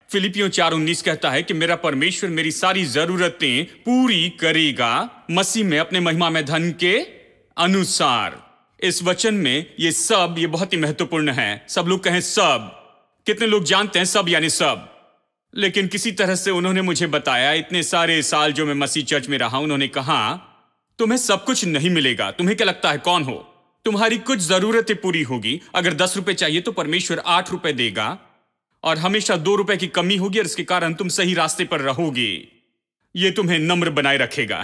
फिलिपियों 4:19 कहता है कि मेरा परमेश्वर मेरी सारी जरूरतें पूरी करेगा मसीह में अपने महिमा में धन के अनुसार। इस वचन में ये बहुत ही महत्वपूर्ण है। सब लोग कहें सब। कितने लोग जानते हैं सब यानी सब? लेकिन किसी तरह से उन्होंने मुझे बताया, इतने सारे साल जो मैं मसीह चर्च में रहा, उन्होंने कहा तुम्हें सब कुछ नहीं मिलेगा। तुम्हें क्या लगता है कौन हो? तुम्हारी कुछ जरूरतें पूरी होगी। अगर 10 रुपए चाहिए तो परमेश्वर 8 रुपए देगा, और हमेशा 2 रुपए की कमी होगी और इसके कारण तुम सही रास्ते पर रहोगे। ये तुम्हें नम्र बनाए रखेगा।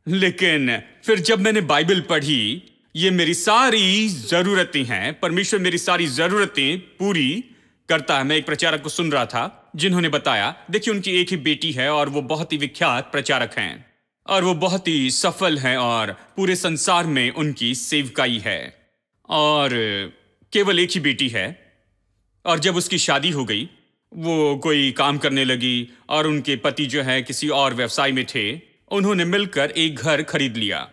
लेकिन फिर जब मैंने बाइबल पढ़ी, ये मेरी सारी जरूरतें हैं, परमेश्वर मेरी सारी जरूरतें पूरी करता है। मैं एक प्रचारक को सुन रहा था जिन्होंने बताया, देखिए उनकी एक ही बेटी है और वो बहुत ही विख्यात प्रचारक हैं और वो बहुत ही सफल हैं और पूरे संसार में उनकी सेवकाई है और केवल एक ही बेटी है। और जब उसकी शादी हो गई, वो कोई काम करने लगी और उनके पति जो है किसी और व्यवसाय में थे। उन्होंने मिलकर एक घर खरीद लिया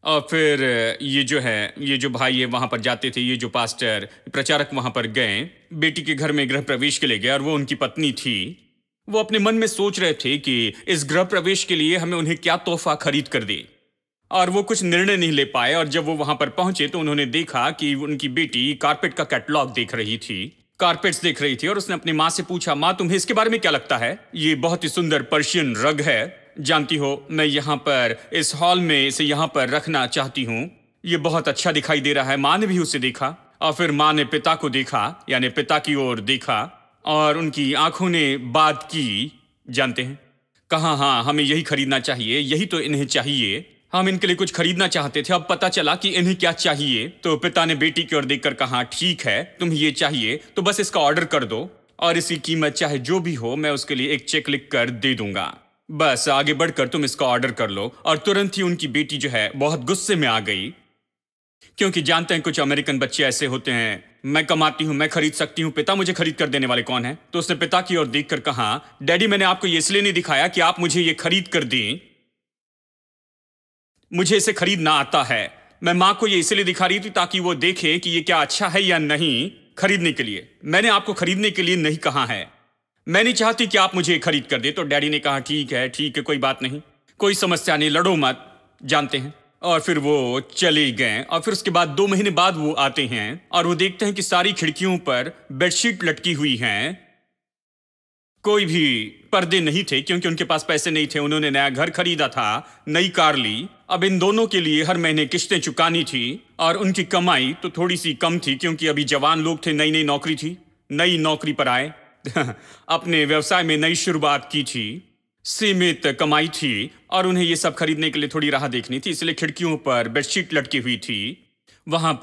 और फिर ये जो भाई है वहां पर जाते थे, ये जो पास्टर प्रचारक वहां पर गए, बेटी के घर में गृह प्रवेश के लिए गए और वो उनकी पत्नी थी। वो अपने मन में सोच रहे थे कि इस गृह प्रवेश के लिए हमें उन्हें क्या तोहफा खरीद कर दे, और वो कुछ निर्णय नहीं ले पाए। और जब वो वहां पर पहुंचे तो उन्होंने देखा कि उनकी बेटी कारपेट का कैटलॉग देख रही थी, कारपेट्स देख रही थी, और उसने अपनी माँ से पूछा, माँ तुम्हें इसके बारे में क्या लगता है? ये बहुत ही सुंदर पर्शियन रग है, जानती हो मैं यहाँ पर इस हॉल में इसे यहाँ पर रखना चाहती हूँ, ये बहुत अच्छा दिखाई दे रहा है। माँ ने भी उसे देखा और फिर माँ ने पिता को देखा, यानी पिता की ओर देखा, और उनकी आंखों ने बात की, जानते हैं, कहा हाँ हमें यही खरीदना चाहिए, यही तो इन्हें चाहिए, हम इनके लिए कुछ खरीदना चाहते थे, अब पता चला कि इन्हें क्या चाहिए। तो पिता ने बेटी की ओर देखकर कहा, ठीक है तुम्हें ये चाहिए तो बस इसका ऑर्डर कर दो और इसकी कीमत चाहे जो भी हो मैं उसके लिए एक चेक लिख कर दे दूंगा, बस आगे बढ़कर तुम इसका ऑर्डर कर लो। और तुरंत ही उनकी बेटी जो है बहुत गुस्से में आ गई, क्योंकि जानते हैं कुछ अमेरिकन बच्चे ऐसे होते हैं, मैं कमाती हूं, मैं खरीद सकती हूं, पिता मुझे खरीद कर देने वाले कौन है? तो उसने पिता की ओर देखकर कहा, डैडी मैंने आपको ये इसलिए नहीं दिखाया कि आप मुझे ये खरीद कर दें, मुझे इसे खरीदना आता है। मैं माँ को ये इसलिए दिखा रही थी ताकि वो देखे कि ये क्या अच्छा है या नहीं खरीदने के लिए। मैंने आपको खरीदने के लिए नहीं कहा है, मैं नहीं चाहती कि आप मुझे खरीद कर दे। तो डैडी ने कहा, ठीक है कोई बात नहीं, कोई समस्या नहीं, लड़ो मत, जानते हैं। और फिर वो चले गए और फिर उसके बाद 2 महीने बाद वो आते हैं और वो देखते हैं कि सारी खिड़कियों पर बेडशीट लटकी हुई हैं, कोई भी पर्दे नहीं थे क्योंकि उनके पास पैसे नहीं थे। उन्होंने नया घर खरीदा था, नई कार ली, अब इन दोनों के लिए हर महीने किस्तें चुकानी थी और उनकी कमाई तो थोड़ी सी कम थी क्योंकि अभी जवान लोग थे, नई नई नौकरी थी, नई नौकरी पर आए अपने व्यवसाय में नई शुरुआत की थी, सीमित कमाई थी और उन्हें ये सब खरीदने के लिए थोड़ी राह देखनी थी, इसलिए खिड़कियों पर बेडशीट लटकी हुई थी वहां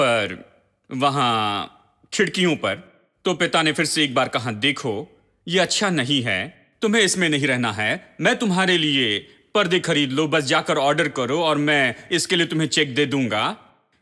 खिड़कियों पर। तो पिता ने फिर से एक बार कहा, देखो ये अच्छा नहीं है, तुम्हें इसमें नहीं रहना है, मैं तुम्हारे लिए पर्दे खरीद लो, बस जाकर ऑर्डर करो और मैं इसके लिए तुम्हें चेक दे दूंगा,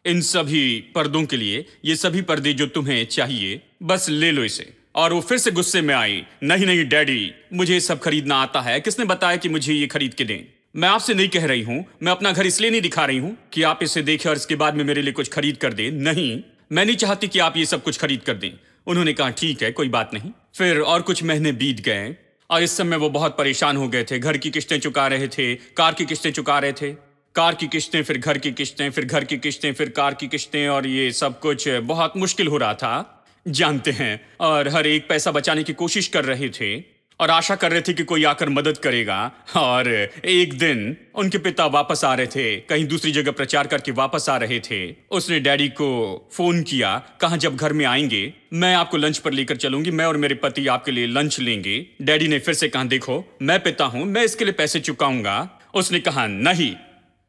इन सभी पर्दों के लिए, ये सभी पर्दे जो तुम्हें चाहिए बस ले लो इसे। और वो फिर से गुस्से में आई, नहीं डैडी मुझे ये सब खरीदना आता है, किसने बताया कि मुझे ये खरीद के दें? मैं आपसे नहीं कह रही हूं, मैं अपना घर इसलिए नहीं दिखा रही हूं कि आप इसे देखें और इसके बाद में मेरे लिए कुछ खरीद कर दें, नहीं, मैं नहीं चाहती कि आप ये सब कुछ खरीद कर दें। उन्होंने कहा, ठीक है कोई बात नहीं। फिर और कुछ महीने बीत गए और इस समय वो बहुत परेशान हो गए थे, घर की किस्तें चुका रहे थे, कार की किस्तें चुका रहे थे, कार की किस्तें, फिर घर की किस्तें, फिर घर की किस्तें, फिर कार की किस्तें, और ये सब कुछ बहुत मुश्किल हो रहा था, जानते हैं। और हर एक पैसा बचाने की कोशिश कर रहे थे और आशा कर रहे थे कि कोई आकर मदद करेगा। और एक दिन उनके पिता वापस आ रहे थे, कहीं दूसरी जगह प्रचार करके वापस आ रहे थे। उसने डैडी को फोन किया, कहा जब घर में आएंगे मैं आपको लंच पर लेकर चलूंगी, मैं और मेरे पति आपके लिए लंच लेंगे। डैडी ने फिर से कहा, देखो मैं पिता हूं, मैं इसके लिए पैसे चुकाऊंगा। उसने कहा, नहीं,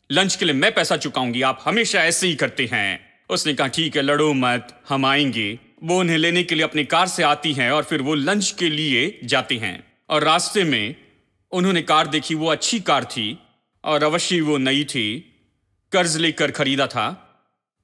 लंच के लिए मैं पैसा चुकाऊंगी, आप हमेशा ऐसे ही करते हैं। उसने कहा, ठीक है लड़ो मत, हम आएंगे। वो उन्हें लेने के लिए अपनी कार से आती हैं और फिर वो लंच के लिए जाते हैं। और रास्ते में उन्होंने कार देखी, वो अच्छी कार थी और अवश्य वो नई थी, कर्ज लेकर खरीदा था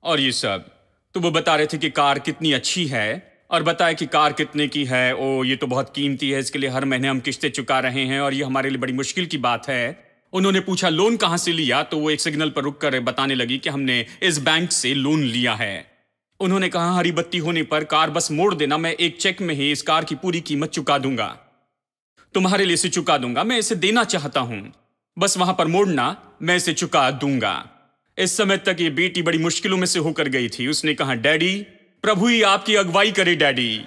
और ये सब। तो वो बता रहे थे कि कार कितनी अच्छी है और बताया कि कार कितने की है, ओ ये तो बहुत कीमती है, इसके लिए हर महीने हम किस्तें चुका रहे हैं और ये हमारे लिए बड़ी मुश्किल की बात है। उन्होंने पूछा लोन कहां से लिया, तो वो एक सिग्नल पर रुककर बताने लगी कि हमने इस बैंक से लोन लिया है। उन्होंने कहा, हरी बत्ती होने पर कार बस मोड़ देना, मैं एक चेक में ही इस कार की पूरी कीमत चुका दूंगा। तुम्हारे लिए इसे चुका दूंगा, मैं इसे देना चाहता हूं, बस वहां पर मोड़ना, मैं इसे चुका दूंगा। इस समय तक ये बेटी बड़ी मुश्किलों में से होकर गई थी। उसने कहा, डैडी, प्रभु ही आपकी अगुवाई करे डैडी।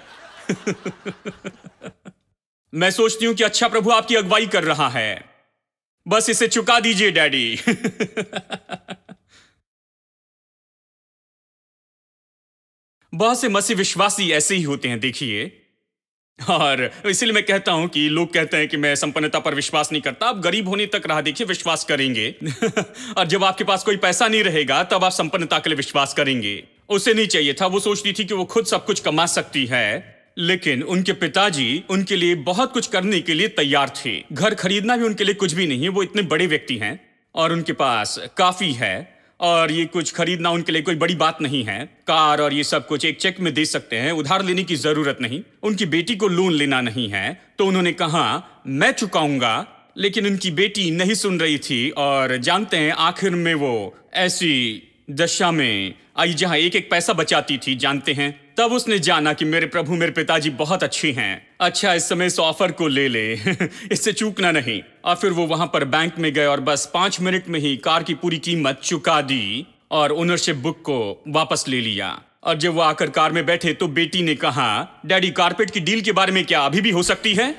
मैं सोचती हूं कि अच्छा, प्रभु आपकी अगुवाई कर रहा है, बस इसे चुका दीजिए डैडी। बहुत से मसीह विश्वासी ऐसे ही होते हैं, देखिए। और इसीलिए मैं कहता हूं कि लोग कहते हैं कि मैं संपन्नता पर विश्वास नहीं करता। आप गरीब होने तक राह देखिए, विश्वास करेंगे। और जब आपके पास कोई पैसा नहीं रहेगा, तब आप संपन्नता के लिए विश्वास करेंगे। उसे नहीं चाहिए था, वो सोचती थी कि वो खुद सब कुछ कमा सकती है, लेकिन उनके पिताजी उनके लिए बहुत कुछ करने के लिए तैयार थे। घर खरीदना भी उनके लिए कुछ भी नहीं है, वो इतने बड़े व्यक्ति हैं और उनके पास काफी है, और ये कुछ खरीदना उनके लिए कोई बड़ी बात नहीं है। कार और ये सब कुछ एक चेक में दे सकते हैं, उधार लेने की जरूरत नहीं। उनकी बेटी को लोन लेना नहीं है, तो उन्होंने कहा मैं चुकाऊंगा। लेकिन उनकी बेटी नहीं सुन रही थी, और जानते हैं आखिर में वो ऐसी दशा में आई जहां एक एक पैसा बचाती थी, जानते हैं। तब उसने जाना कि मेरे प्रभु, मेरे पिताजी बहुत अच्छे हैं। अच्छा, इस समय इस ऑफर को ले ले। इससे चूकना नहीं। और फिर वो वहां पर बैंक में गए और बस 5 मिनट में ही कार की पूरी कीमत चुका दी और ओनरशिप बुक को वापस ले लिया। और जब वो आकर कार में बैठे तो बेटी ने कहा, डैडी, कारपेट की डील के बारे में क्या अभी भी हो सकती है?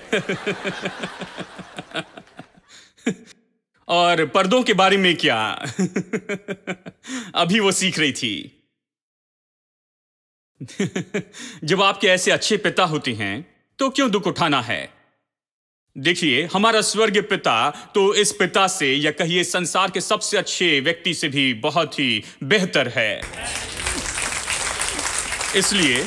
और पर्दों के बारे में क्या? अभी वो सीख रही थी। जब आपके ऐसे अच्छे पिता होते हैं तो क्यों दुख उठाना है? देखिए, हमारा स्वर्गीय पिता तो इस पिता से, या कहिए संसार के सबसे अच्छे व्यक्ति से भी बहुत ही बेहतर है। इसलिए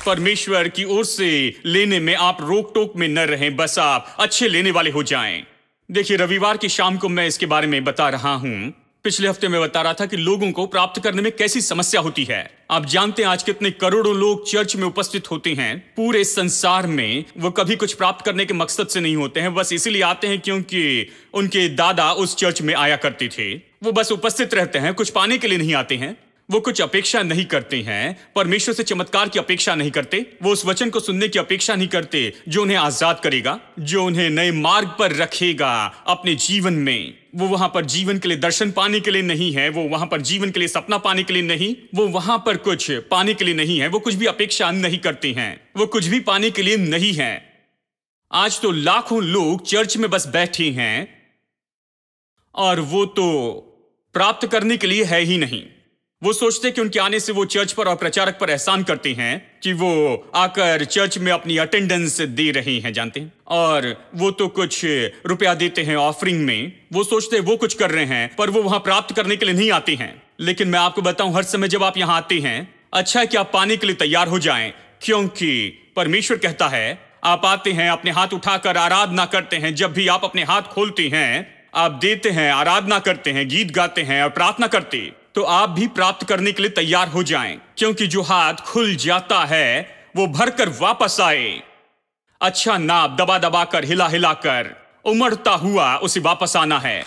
परमेश्वर की ओर से लेने में आप रोक टोक में न रहें, बस आप अच्छे लेने वाले हो जाएं। देखिए, रविवार की शाम को मैं इसके बारे में बता रहा हूं। पिछले हफ्ते में बता रहा था कि लोगों को प्राप्त करने में कैसी समस्या होती है। आप जानते हैं आज कितने करोड़ों लोग चर्च में उपस्थित होते हैं पूरे संसार में। वो कभी कुछ प्राप्त करने के मकसद से नहीं होते हैं, बस इसीलिए आते हैं क्योंकि उनके दादा उस चर्च में आया करते थे। वो बस उपस्थित रहते हैं, कुछ पाने के लिए नहीं आते हैं। वो कुछ अपेक्षा नहीं करते हैं, परमेश्वर से चमत्कार की अपेक्षा नहीं करते। वो उस वचन को सुनने की अपेक्षा नहीं करते जो उन्हें आजाद करेगा, जो उन्हें नए मार्ग पर रखेगा अपने जीवन में। वो वहां पर जीवन के लिए दर्शन पाने के लिए नहीं है, वो वहां पर जीवन के लिए सपना पाने के लिए नहीं, वो वहां पर कुछ पाने के लिए नहीं है। वो कुछ भी अपेक्षा नहीं करते हैं, वो कुछ भी पाने के लिए नहीं है। आज तो लाखों लोग चर्च में बस बैठे हैं और वो तो प्राप्त करने के लिए है ही नहीं। वो सोचते कि उनके आने से वो चर्च पर और प्रचारक पर एहसान करते हैं कि वो आकर चर्च में अपनी अटेंडेंस दे रहे हैं, जानते हैं। और वो तो कुछ रुपया देते हैं ऑफरिंग में। वो सोचते हैं वो कुछ कर रहे हैं, पर वो वहां प्राप्त करने के लिए नहीं आते हैं। लेकिन मैं आपको बताऊं, हर समय जब आप यहां आते हैं, अच्छा है कि आप पाने के लिए तैयार हो जाएं, क्योंकि परमेश्वर कहता है आप आते हैं, अपने हाथ उठाकर आराधना करते हैं। जब भी आप अपने हाथ खोलते हैं, आप देते हैं, आराधना करते हैं, गीत गाते हैं और प्रार्थना करते, तो आप भी प्राप्त करने के लिए तैयार हो जाएं, क्योंकि जो हाथ खुल जाता है वो भरकर वापस आए। अच्छा नाप दबा दबा कर, हिला हिला कर, उमड़ता हुआ उसे वापस आना है।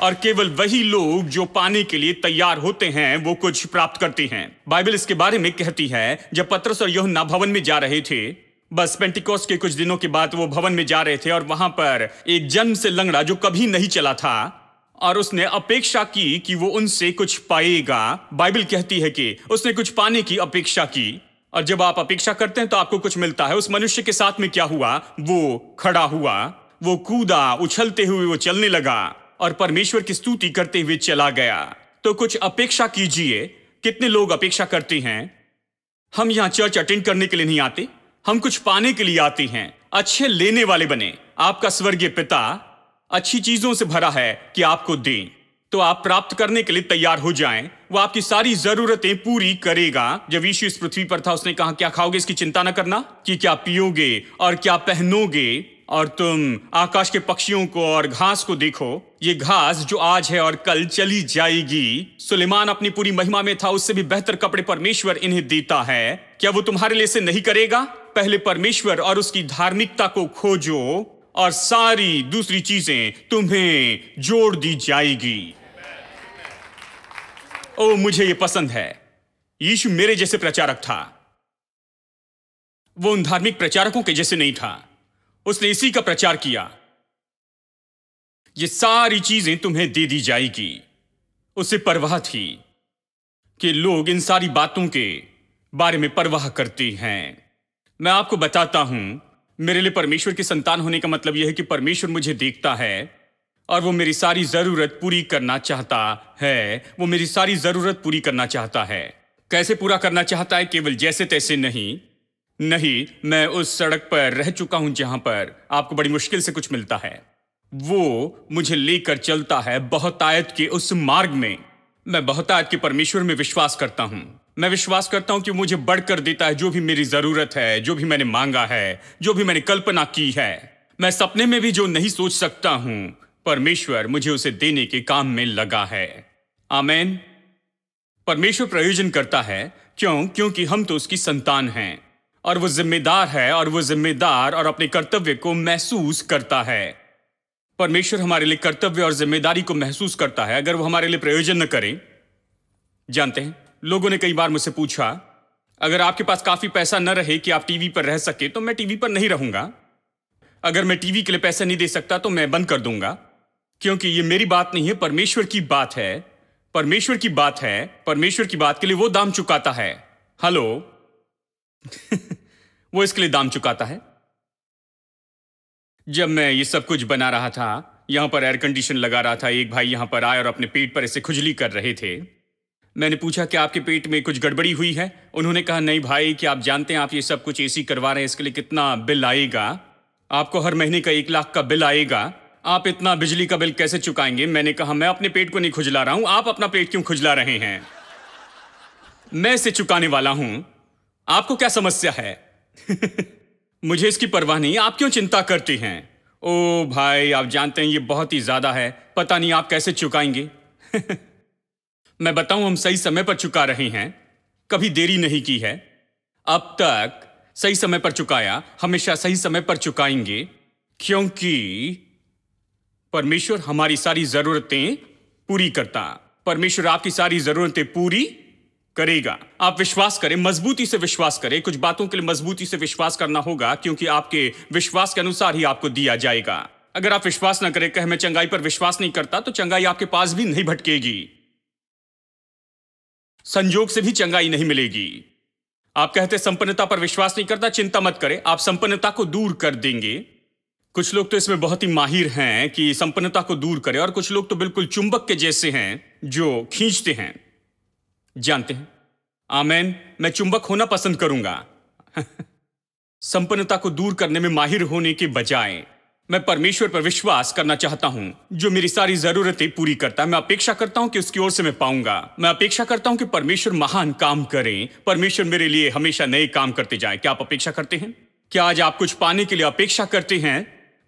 और केवल वही लोग जो पाने के लिए तैयार होते हैं वो कुछ प्राप्त करते हैं। बाइबल इसके बारे में कहती है, जब पतरस और यूहन्ना भवन में जा रहे थे, बस पेंटिकोस्ट के कुछ दिनों के बाद वो भवन में जा रहे थे, और वहां पर एक जन्म से लंगड़ा जो कभी नहीं चला था, और उसने अपेक्षा की कि वो उनसे कुछ पाएगा। बाइबल कहती है कि उसने कुछ पाने की अपेक्षा की। और जब आप अपेक्षा करते हैं तो आपको कुछ मिलता है। उस मनुष्य के साथ में क्या हुआ? वो खड़ा हुआ, वो कूदा, उछलते हुए वो चलने लगा और परमेश्वर की स्तुति करते हुए चला गया। तो कुछ अपेक्षा कीजिए। कितने लोग अपेक्षा करते हैं? हम यहां चर्च अटेंड करने के लिए नहीं आते, हम कुछ पाने के लिए आते हैं। अच्छे लेने वाले बने। आपका स्वर्गीय पिता अच्छी चीजों से भरा है कि आपको दें, तो आप प्राप्त करने के लिए तैयार हो जाएं। वो आपकी सारी जरूरतें पूरी करेगा। जब यीशु इस पृथ्वी पर था, उसने कहा, क्या खाओगे इसकी चिंता न करना, कि क्या पियोगे और क्या पहनोगे। और तुम आकाश के पक्षियों को और घास को देखो, ये घास जो आज है और कल चली जाएगी। सुलेमान अपनी पूरी महिमा में था, उससे भी बेहतर कपड़े परमेश्वर इन्हें देता है। क्या वो तुम्हारे लिए से नहीं करेगा? पहले परमेश्वर और उसकी धार्मिकता को खोजो और सारी दूसरी चीजें तुम्हें जोड़ दी जाएगी। ओ, मुझे ये पसंद है। यीशु मेरे जैसे प्रचारक था। वो उन धार्मिक प्रचारकों के जैसे नहीं था। उसने इसी का प्रचार किया। ये सारी चीजें तुम्हें दे दी जाएगी। उसे परवाह थी कि लोग इन सारी बातों के बारे में परवाह करते हैं। मैं आपको बताता हूं, मेरे लिए परमेश्वर की संतान होने का मतलब यह है कि परमेश्वर मुझे देखता है और वो मेरी सारी जरूरत पूरी करना चाहता है। वो मेरी सारी जरूरत पूरी करना चाहता है। कैसे पूरा करना चाहता है? केवल जैसे तैसे नहीं। मैं उस सड़क पर रह चुका हूं जहां पर आपको बड़ी मुश्किल से कुछ मिलता है। वो मुझे लेकर चलता है बहुतायत के उस मार्ग में। मैं बहुतायत के परमेश्वर में विश्वास करता हूं। मैं विश्वास करता हूं कि मुझे बढ़कर देता है जो भी मेरी जरूरत है, जो भी मैंने मांगा है, जो भी मैंने कल्पना की है। मैं सपने में भी जो नहीं सोच सकता हूं, परमेश्वर मुझे उसे देने के काम में लगा है। आमीन। परमेश्वर प्रयोजन करता है। क्योंकि हम तो उसकी संतान हैं और वो जिम्मेदार है, और वो जिम्मेदार और अपने कर्तव्य को महसूस करता है। परमेश्वर हमारे लिए कर्तव्य और जिम्मेदारी को महसूस करता है। अगर वो हमारे लिए प्रयोजन न करे, जानते हैं, लोगों ने कई बार मुझसे पूछा, अगर आपके पास काफी पैसा न रहे कि आप टीवी पर रह सके तो मैं टीवी पर नहीं रहूंगा। अगर मैं टीवी के लिए पैसा नहीं दे सकता तो मैं बंद कर दूंगा। क्योंकि ये मेरी बात नहीं है, परमेश्वर की बात है। परमेश्वर की बात है। परमेश्वर की बात के लिए वो दाम चुकाता है। हेलो वो इसके लिए दाम चुकाता है। जब मैं ये सब कुछ बना रहा था, यहां पर एयर कंडीशन लगा रहा था, एक भाई यहां पर आए और अपने पेट पर ऐसे खुजली कर रहे थे। मैंने पूछा कि आपके पेट में कुछ गड़बड़ी हुई है? उन्होंने कहा, नहीं भाई, कि आप जानते हैं आप ये सब कुछ एसी करवा रहे हैं, इसके लिए कितना बिल आएगा? आपको हर महीने का 1 लाख का बिल आएगा। आप इतना बिजली का बिल कैसे चुकाएंगे? मैंने कहा, मैं अपने पेट को नहीं खुजला रहा हूं, आप अपना पेट क्यों खुजला रहे हैं? मैं इसे चुकाने वाला हूं। आपको क्या समस्या है? मुझे इसकी परवाह नहीं। आप क्यों चिंता करते हैं? ओ भाई, आप जानते हैं ये बहुत ही ज्यादा है, पता नहीं आप कैसे चुकाएंगे। मैं बताऊं, हम सही समय पर चुका रहे हैं, कभी देरी नहीं की है। अब तक सही समय पर चुकाया, हमेशा सही समय पर चुकाएंगे, क्योंकि परमेश्वर हमारी सारी जरूरतें पूरी करता। परमेश्वर आपकी सारी जरूरतें पूरी करेगा। आप विश्वास करें, मजबूती से विश्वास करें। कुछ बातों के लिए मजबूती से विश्वास करना होगा, क्योंकि आपके विश्वास के अनुसार ही आपको दिया जाएगा। अगर आप विश्वास ना करें, कहे मैं चंगाई पर विश्वास नहीं करता, तो चंगाई आपके पास भी नहीं भटकेगी, संजोग से भी चंगाई नहीं मिलेगी। आप कहते संपन्नता पर विश्वास नहीं करता, चिंता मत करें, आप संपन्नता को दूर कर देंगे। कुछ लोग तो इसमें बहुत ही माहिर हैं कि संपन्नता को दूर करें, और कुछ लोग तो बिल्कुल चुंबक के जैसे हैं जो खींचते हैं। जानते हैं, आमेन, मैं चुंबक होना पसंद करूंगा। संपन्नता को दूर करने में माहिर होने के बजाय मैं परमेश्वर पर विश्वास करना चाहता हूं, जो मेरी सारी जरूरतें पूरी करता है। मैं अपेक्षा करता हूं कि उसकी ओर से मैं पाऊंगा। मैं अपेक्षा करता हूं कि परमेश्वर महान काम करें। परमेश्वर मेरे लिए हमेशा नए काम करते जाए। क्या आप अपेक्षा करते हैं? क्या आज आप कुछ पाने के लिए अपेक्षा करते हैं?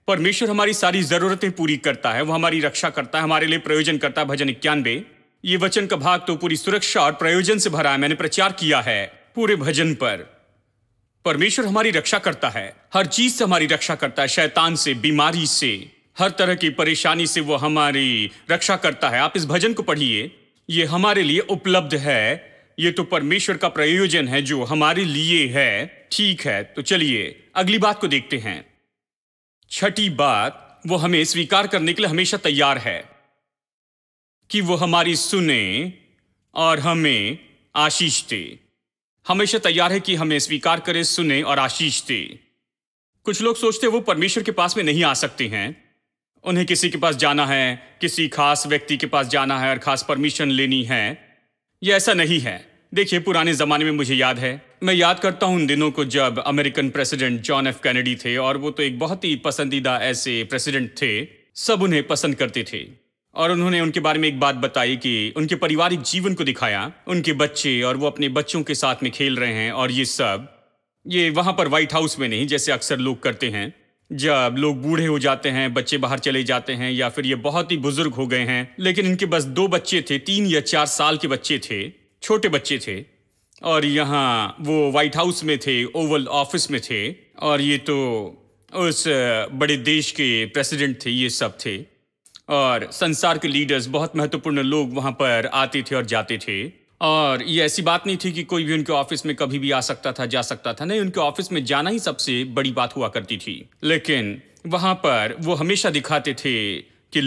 परमेश्वर हमारी सारी जरूरतें पूरी करता है, वो हमारी रक्षा करता है, हमारे लिए प्रयोजन करता है। भजन 91, ये वचन का भाग तो पूरी सुरक्षा और प्रयोजन से भरा है। मैंने प्रचार किया है पूरे भजन पर। परमेश्वर हमारी रक्षा करता है, हर चीज से हमारी रक्षा करता है, शैतान से, बीमारी से, हर तरह की परेशानी से वो हमारी रक्षा करता है। आप इस भजन को पढ़िए, ये हमारे लिए उपलब्ध है। ये तो परमेश्वर का प्रयोजन है जो हमारे लिए है। ठीक है, तो चलिए अगली बात को देखते हैं। छठी बात, वो हमें स्वीकार करने के लिए हमेशा तैयार है कि वो हमारी सुने और हमें आशीष दे। हमेशा तैयार है कि हमें स्वीकार करे, सुने और आशीष दे। कुछ लोग सोचते हैं वो परमेश्वर के पास में नहीं आ सकते हैं, उन्हें किसी के पास जाना है, किसी खास व्यक्ति के पास जाना है और खास परमिशन लेनी है। यह ऐसा नहीं है। देखिए, पुराने जमाने में मुझे याद है, मैं याद करता हूं उन दिनों को जब American president John F Kennedy थे, और वो तो एक बहुत ही पसंदीदा ऐसे प्रेसिडेंट थे, सब उन्हें पसंद करते थे। और उन्होंने उनके बारे में एक बात बताई कि उनके पारिवारिक जीवन को दिखाया, उनके बच्चे और वो अपने बच्चों के साथ में खेल रहे हैं, और ये सब ये वहां पर व्हाइट हाउस में नहीं, जैसे अक्सर लोग करते हैं जब लोग बूढ़े हो जाते हैं, बच्चे बाहर चले जाते हैं, या फिर ये बहुत ही बुजुर्ग हो गए हैं, लेकिन इनके बस 2 बच्चे थे, 3 या 4 साल के बच्चे थे, छोटे बच्चे थे, और यहाँ वो व्हाइट हाउस में थे, ओवल ऑफिस में थे, और ये तो उस बड़े देश के प्रेसिडेंट थे, ये सब थे, और संसार के लीडर्स, बहुत महत्वपूर्ण लोग वहां पर आते थे और जाते थे। और ये ऐसी बात नहीं थी कि कोई भी उनके ऑफिस में कभी भी आ सकता था, जा सकता था। नहीं, उनके ऑफिस में जाना ही सबसे बड़ी बात हुआ करती थी। लेकिन वहां पर वो हमेशा दिखाते थे कि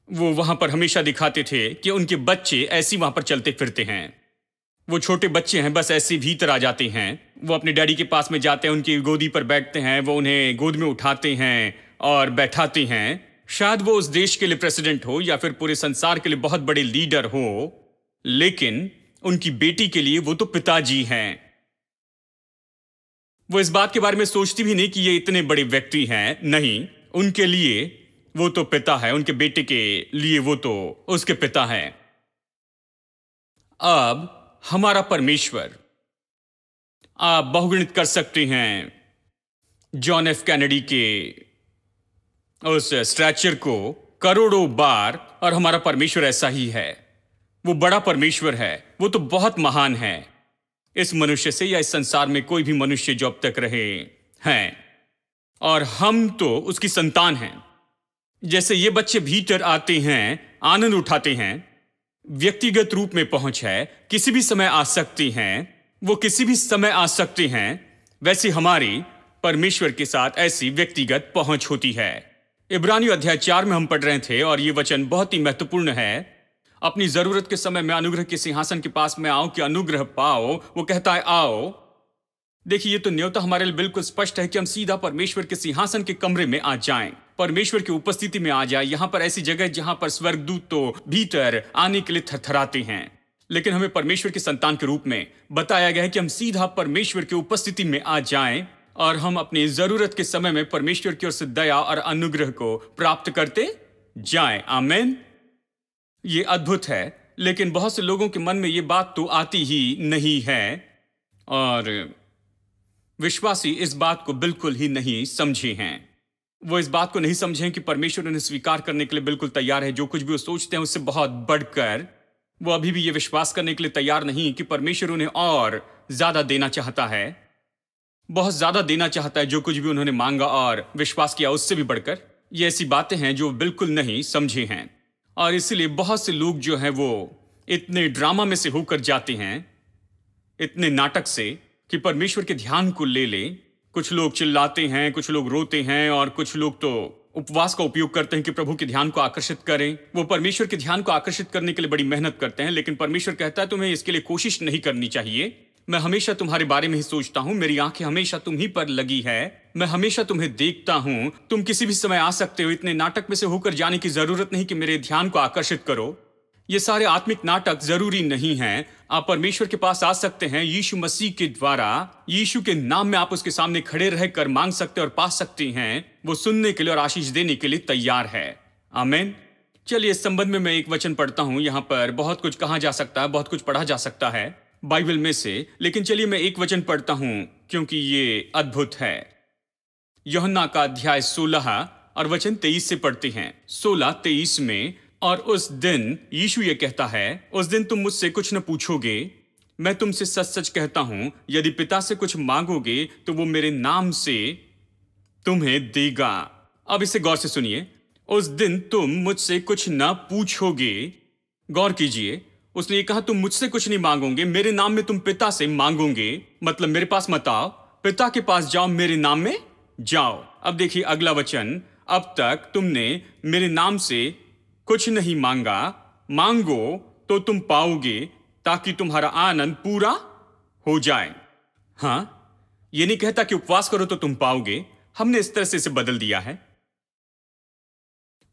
वो वहां पर हमेशा दिखाते थे कि उनके बच्चे ऐसे वहां पर चलते फिरते हैं। वो छोटे बच्चे हैं, बस ऐसे भीतर आ जाते हैं। वो अपने डैडी के पास में जाते हैं, उनकी गोदी पर बैठते हैं, वो उन्हें गोद में उठाते हैं और बैठाते हैं। शायद वो उस देश के लिए प्रेसिडेंट हो या फिर पूरे संसार के लिए बहुत बड़े लीडर हो, लेकिन उनकी बेटी के लिए वो तो पिताजी हैं। वो इस बात के बारे में सोचती भी नहीं कि ये इतने बड़े व्यक्ति हैं। नहीं, उनके लिए वो तो पिता है, उनके बेटे के लिए वो तो उसके पिता हैं। अब हमारा परमेश्वर, आप बहुगुणित कर सकते हैं जॉन एफ कैनेडी के उस स्ट्रैचर को करोड़ों बार, और हमारा परमेश्वर ऐसा ही है। वो बड़ा परमेश्वर है, वो तो बहुत महान है। इस मनुष्य से या इस संसार में कोई भी मनुष्य जो अब तक रहे हैं, और हम तो उसकी संतान हैं। जैसे ये बच्चे भीतर आते हैं, आनंद उठाते हैं, व्यक्तिगत रूप में पहुंच है, किसी भी समय आ सकती हैं, वो किसी भी समय आ सकते हैं, वैसे हमारी परमेश्वर के साथ ऐसी व्यक्तिगत पहुंच होती है। इब्रानियों अध्याय 4 में हम पढ़ रहे थे, और ये वचन बहुत ही महत्वपूर्ण है। अपनी जरूरत के समय में अनुग्रह के सिंहासन के पास में आओ कि अनुग्रह पाओ। वो कहता है आओ। देखिए, ये तो न्योता हमारे लिए बिल्कुल स्पष्ट है कि हम सीधा परमेश्वर के सिंहासन के कमरे में आ जाएं, परमेश्वर की उपस्थिति में आ जाए। यहां पर ऐसी जगह जहां पर स्वर्गदूत तो भीतर आने के लिए थरथराते हैं, लेकिन हमें परमेश्वर के संतान के रूप में बताया गया है कि हम सीधा परमेश्वर की उपस्थिति में आ जाएं और हम अपनी जरूरत के समय में परमेश्वर की ओर से दया और अनुग्रह को प्राप्त करते जाएं। आमीन। ये अद्भुत है, लेकिन बहुत से लोगों के मन में ये बात तो आती ही नहीं है, और विश्वासी इस बात को बिल्कुल ही नहीं समझे हैं। वो इस बात को नहीं समझे कि परमेश्वर उन्हें स्वीकार करने के लिए बिल्कुल तैयार है। जो कुछ भी वो सोचते हैं उससे बहुत बढ़कर वो अभी भी ये विश्वास करने के लिए तैयार नहीं कि परमेश्वर उन्हें और ज्यादा देना चाहता है, बहुत ज्यादा देना चाहता है। जो कुछ भी उन्होंने मांगा और विश्वास किया उससे भी बढ़कर। ये ऐसी बातें हैं जो बिल्कुल नहीं समझे हैं, और इसलिए बहुत से लोग जो हैं वो इतने ड्रामा में से होकर जाते हैं, इतने नाटक से, कि परमेश्वर के ध्यान को ले ले। कुछ लोग चिल्लाते हैं, कुछ लोग रोते हैं, और कुछ लोग तो उपवास का उपयोग करते हैं कि प्रभु के ध्यान को आकर्षित करें। वो परमेश्वर के ध्यान को आकर्षित करने के लिए बड़ी मेहनत करते हैं, लेकिन परमेश्वर कहता है तुम्हें इसके लिए कोशिश नहीं करनी चाहिए। मैं हमेशा तुम्हारे बारे में ही सोचता हूं, मेरी आंखें हमेशा तुम ही पर लगी है, मैं हमेशा तुम्हें देखता हूं, तुम किसी भी समय आ सकते हो। इतने नाटक में से होकर जाने की जरूरत नहीं कि मेरे ध्यान को आकर्षित करो। ये सारे आत्मिक नाटक जरूरी नहीं हैं। आप परमेश्वर के पास आ सकते हैं यीशु मसीह के द्वारा। यीशु के नाम में आप उसके सामने खड़े रहकर मांग सकते और पा सकते हैं। वो सुनने के लिए और आशीष देने के लिए तैयार है। आमीन। चलिए, इस संबंध में मैं एक वचन पढ़ता हूं। यहां पर बहुत कुछ कहा जा सकता है, बहुत कुछ पढ़ा जा सकता है बाइबल में से, लेकिन चलिए मैं एक वचन पढ़ता हूं क्योंकि ये अद्भुत है। यूहन्ना का अध्याय 16 और वचन 23 से पढ़ते हैं। 16-23 में, और उस दिन यीशु ये कहता है, उस दिन तुम मुझसे कुछ न पूछोगे। मैं तुमसे सच सच कहता हूं, यदि पिता से कुछ मांगोगे तो वो मेरे नाम से तुम्हें देगा। अब इसे गौर से सुनिए। उस दिन तुम मुझसे कुछ न पूछोगे। गौर कीजिए, उसने ये कहा तुम मुझसे कुछ नहीं मांगोगे, मेरे नाम में तुम पिता से मांगोगे। मतलब मेरे पास मत आओ, पिता के पास जाओ, मेरे नाम में जाओ। अब देखिए अगला वचन, अब तक तुमने मेरे नाम से कुछ नहीं मांगा, मांगो तो तुम पाओगे, ताकि तुम्हारा आनंद पूरा हो जाए। हां, ये नहीं कहता कि उपवास करो तो तुम पाओगे। हमने इस तरह से इसे बदल दिया है।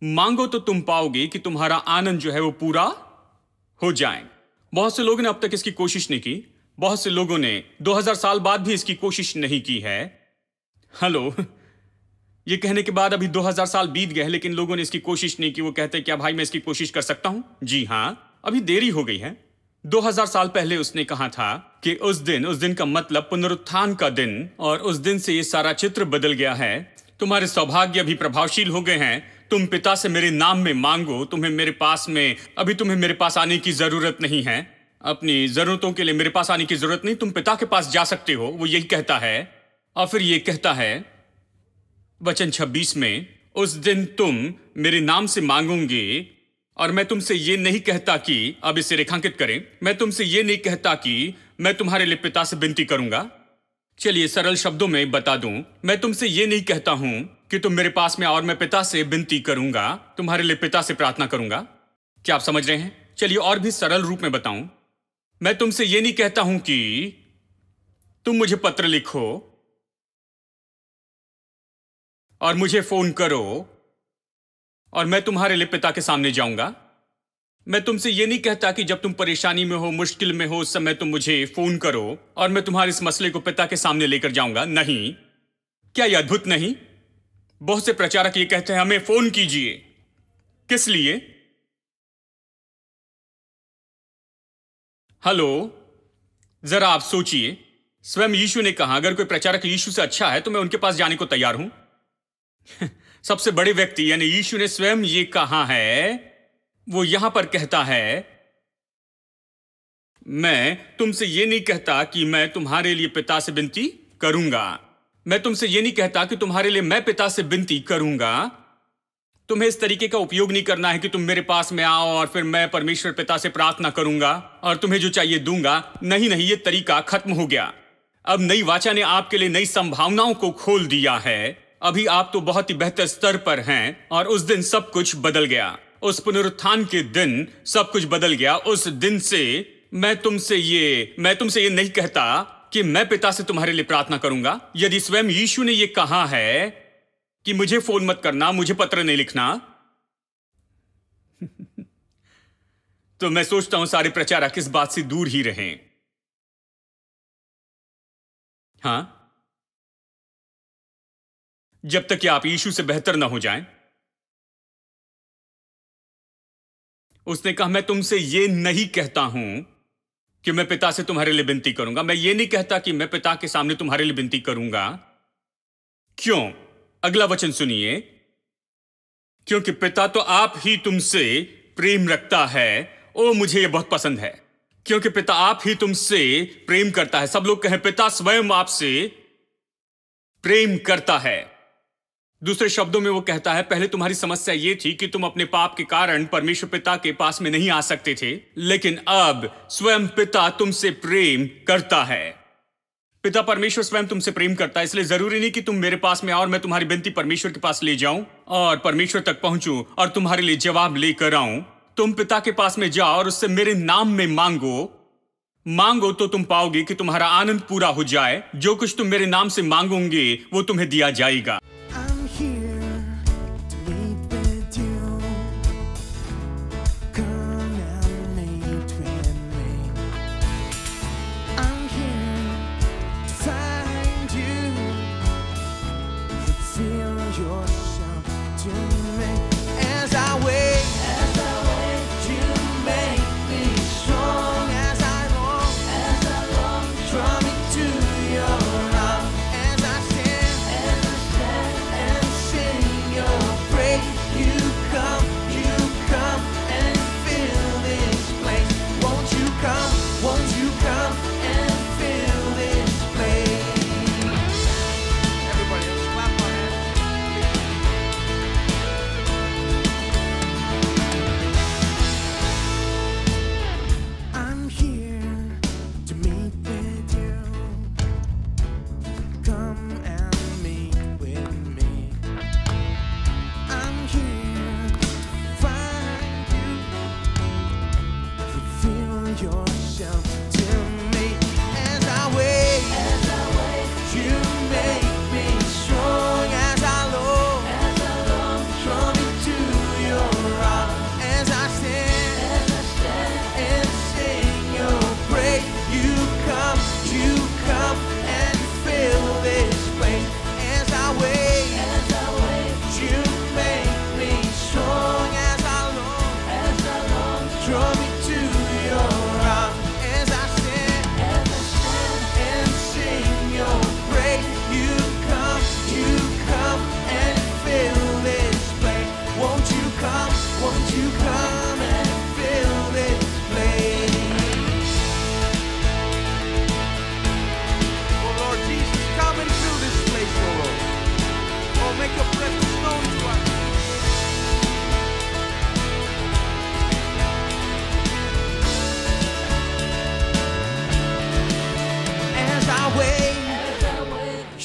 मांगो तो तुम पाओगे कि तुम्हारा आनंद जो है वो पूरा हो जाए। बहुत से लोगों ने अब तक इसकी कोशिश नहीं की। बहुत से लोगों ने 2000 साल बाद भी इसकी कोशिश नहीं की है। हेलो, ये कहने के बाद अभी 2000 साल बीत गए, लेकिन लोगों ने इसकी कोशिश नहीं की। वो कहते हैं क्या भाई मैं इसकी कोशिश कर सकता हूं? जी हां, अभी देरी हो गई है। 2000 साल पहले उसने कहा था कि उस दिन का मतलब पुनरुत्थान का दिन, और उस दिन से ये सारा चित्र बदल गया है। तुम्हारे सौभाग्य अभी प्रभावशील हो गए हैं। तुम पिता से मेरे नाम में मांगो, तुम्हें मेरे पास आने की जरूरत नहीं है। अपनी जरूरतों के लिए मेरे पास आने की जरूरत नहीं, तुम पिता के पास जा सकते हो। वो यही कहता है। और फिर ये कहता है वचन 26 में, उस दिन तुम मेरे नाम से मांगोगे और मैं तुमसे ये नहीं कहता कि, अब इसे रेखांकित करें, मैं तुमसे ये नहीं कहता कि मैं तुम्हारे लिए पिता से विनती करूंगा। चलिए सरल शब्दों में बता दूं, मैं तुमसे ये नहीं कहता हूं कि तुम मेरे पास में और मैं पिता से विनती करूंगा, तुम्हारे लिए पिता से प्रार्थना करूंगा। क्या आप समझ रहे हैं? चलिए और भी सरल रूप में बताऊं, मैं तुमसे ये नहीं कहता हूं कि तुम मुझे पत्र लिखो और मुझे फोन करो और मैं तुम्हारे लिए पिता के सामने जाऊंगा। मैं तुमसे ये नहीं कहता कि जब तुम परेशानी में हो, मुश्किल में हो, उस समय तुम मुझे फोन करो और मैं तुम्हारे इस मसले को पिता के सामने लेकर जाऊंगा। नहीं। क्या यह अद्भुत नहीं? बहुत से प्रचारक ये कहते हैं हमें फोन कीजिए। किस लिए? हेलो, जरा आप सोचिए। स्वयं यीशु ने कहा अगर कोई प्रचारक यीशु से अच्छा है तो मैं उनके पास जाने को तैयार हूं। सबसे बड़े व्यक्ति यानी यीशु ने स्वयं ये कहा है, वो यहां पर कहता है, मैं तुमसे ये नहीं कहता कि मैं तुम्हारे लिए पिता से विनती करूंगा। मैं तुमसे ये नहीं कहता कि तुम्हारे लिए मैं पिता से विनती करूंगा। तुम्हें इस तरीके का उपयोग नहीं करना है कि तुम मेरे पास में आओ और फिर मैं परमेश्वर पिता से प्रार्थना करूंगा और तुम्हें जो चाहिए दूंगा। नहीं नहीं, ये तरीका खत्म हो गया। अब नई वाचा ने आपके लिए नई संभावनाओं को खोल दिया है। अभी आप तो बहुत ही बेहतर स्तर पर हैं और उस दिन सब कुछ बदल गया। उस पुनरुत्थान के दिन सब कुछ बदल गया। उस दिन से मैं तुमसे ये नहीं कहता कि मैं पिता से तुम्हारे लिए प्रार्थना करूंगा। यदि स्वयं यीशु ने यह कहा है कि मुझे फोन मत करना, मुझे पत्र नहीं लिखना, तो मैं सोचता हूं सारे प्रचारक इस बात से दूर ही रहें। हां, जब तक कि आप यीशु से बेहतर ना हो जाएं। उसने कहा मैं तुमसे ये नहीं कहता हूं कि मैं पिता से तुम्हारे लिए विनती करूंगा। मैं ये नहीं कहता कि मैं पिता के सामने तुम्हारे लिए विनती करूंगा। क्यों? अगला वचन सुनिए। क्योंकि पिता तो आप ही तुमसे प्रेम रखता है। ओ, मुझे यह बहुत पसंद है। क्योंकि पिता आप ही तुमसे प्रेम करता है। सब लोग कहें पिता स्वयं आपसे प्रेम करता है। दूसरे शब्दों में वो कहता है पहले तुम्हारी समस्या ये थी कि तुम अपने पाप के कारण परमेश्वर पिता के पास में नहीं आ सकते थे, लेकिन अब स्वयं पिता तुमसे प्रेम करता है। पिता परमेश्वर स्वयं तुमसे प्रेम करता है, इसलिए जरूरी नहीं कि तुम मेरे पास में आओ और मैं तुम्हारी विनती परमेश्वर के पास ले जाऊं और परमेश्वर तक पहुंचूं और तुम्हारे लिए जवाब लेकर आऊं। तुम पिता के पास में जाओ और उससे मेरे नाम में मांगो तो तुम पाओगे कि तुम्हारा आनंद पूरा हो जाए। जो कुछ तुम मेरे नाम से मांगोगे वो तुम्हें दिया जाएगा।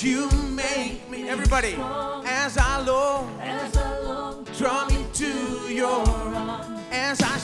You make me, everybody, as I long, draw me to your arms, as I